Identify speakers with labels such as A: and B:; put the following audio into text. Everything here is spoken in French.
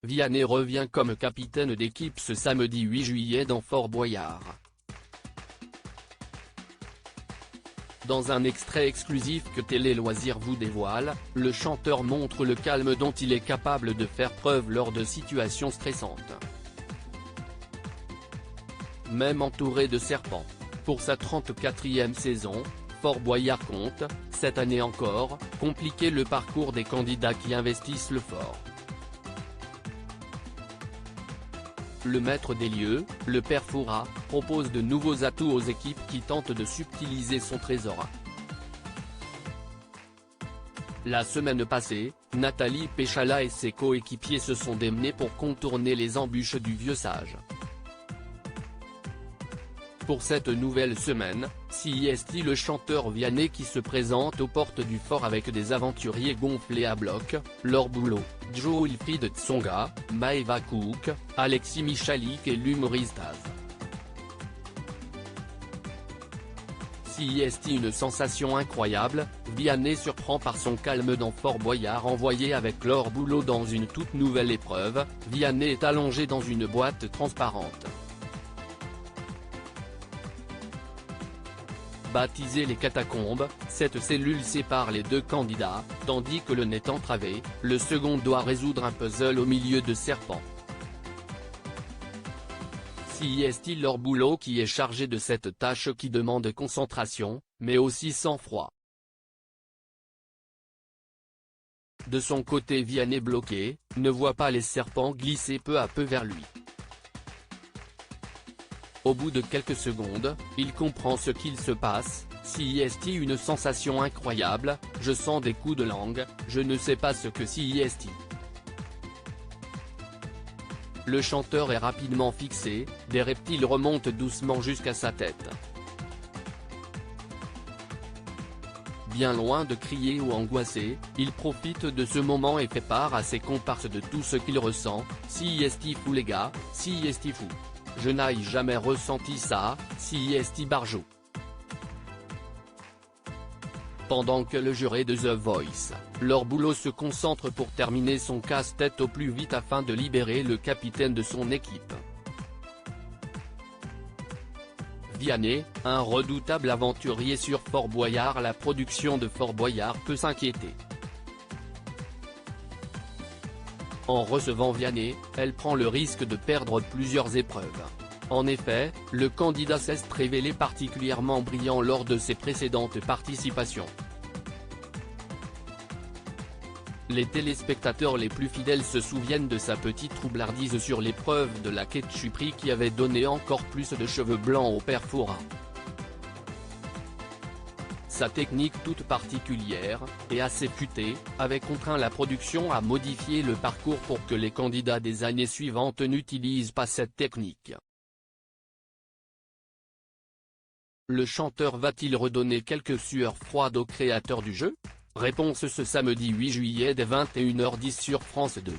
A: Vianney revient comme capitaine d'équipe ce samedi 8 juillet dans Fort Boyard. Dans un extrait exclusif que Télé Loisirs vous dévoile, le chanteur montre le calme dont il est capable de faire preuve lors de situations stressantes. Même entouré de serpents. Pour sa 34e saison, Fort Boyard compte, cette année encore, compliquer le parcours des candidats qui investissent le fort. Le maître des lieux, le père Fouras, propose de nouveaux atouts aux équipes qui tentent de subtiliser son trésor. La semaine passée, Nathalie Péchala et ses coéquipiers se sont démenés pour contourner les embûches du vieux sage. Pour cette nouvelle semaine, CIST le chanteur Vianney qui se présente aux portes du fort avec des aventuriers gonflés à bloc, Laure Boulot, Joe Wilfried Tsonga, Maeva Cook, Alexis Michalik et l'humoriste Az. CIST une sensation incroyable, Vianney surprend par son calme dans Fort Boyard envoyé avec Laure Boulot dans une toute nouvelle épreuve, Vianney est allongé dans une boîte transparente. Baptisée les catacombes, cette cellule sépare les deux candidats, tandis que le net entravé, le second doit résoudre un puzzle au milieu de serpents. CIST Laure Boulot qui est chargé de cette tâche qui demande concentration, mais aussi sang-froid. De son côté Vianney bloqué, ne voit pas les serpents glisser peu à peu vers lui. Au bout de quelques secondes, il comprend ce qu'il se passe, CIST une sensation incroyable, je sens des coups de langue, je ne sais pas ce que CIST. Le chanteur est rapidement fixé, des reptiles remontent doucement jusqu'à sa tête. Bien loin de crier ou angoisser, il profite de ce moment et fait part à ses comparses de tout ce qu'il ressent, CIST fou les gars, CIST fou. Je n'ai jamais ressenti ça, CIST Barjot. Pendant que le juré de The Voice, Laure Boulot se concentre pour terminer son casse-tête au plus vite afin de libérer le capitaine de son équipe. Vianney, un redoutable aventurier sur Fort Boyard. La production de Fort Boyard peut s'inquiéter. En recevant Vianney, elle prend le risque de perdre plusieurs épreuves. En effet, le candidat s'est révélé particulièrement brillant lors de ses précédentes participations. Les téléspectateurs les plus fidèles se souviennent de sa petite roublardise sur l'épreuve de la ketchuperie qui avait donné encore plus de cheveux blancs au père Fouras. Sa technique toute particulière, et assez futée, avait contraint la production à modifier le parcours pour que les candidats des années suivantes n'utilisent pas cette technique. Le chanteur va-t-il redonner quelques sueurs froides aux créateurs du jeu? Réponse ce samedi 8 juillet dès 21h10 sur France 2.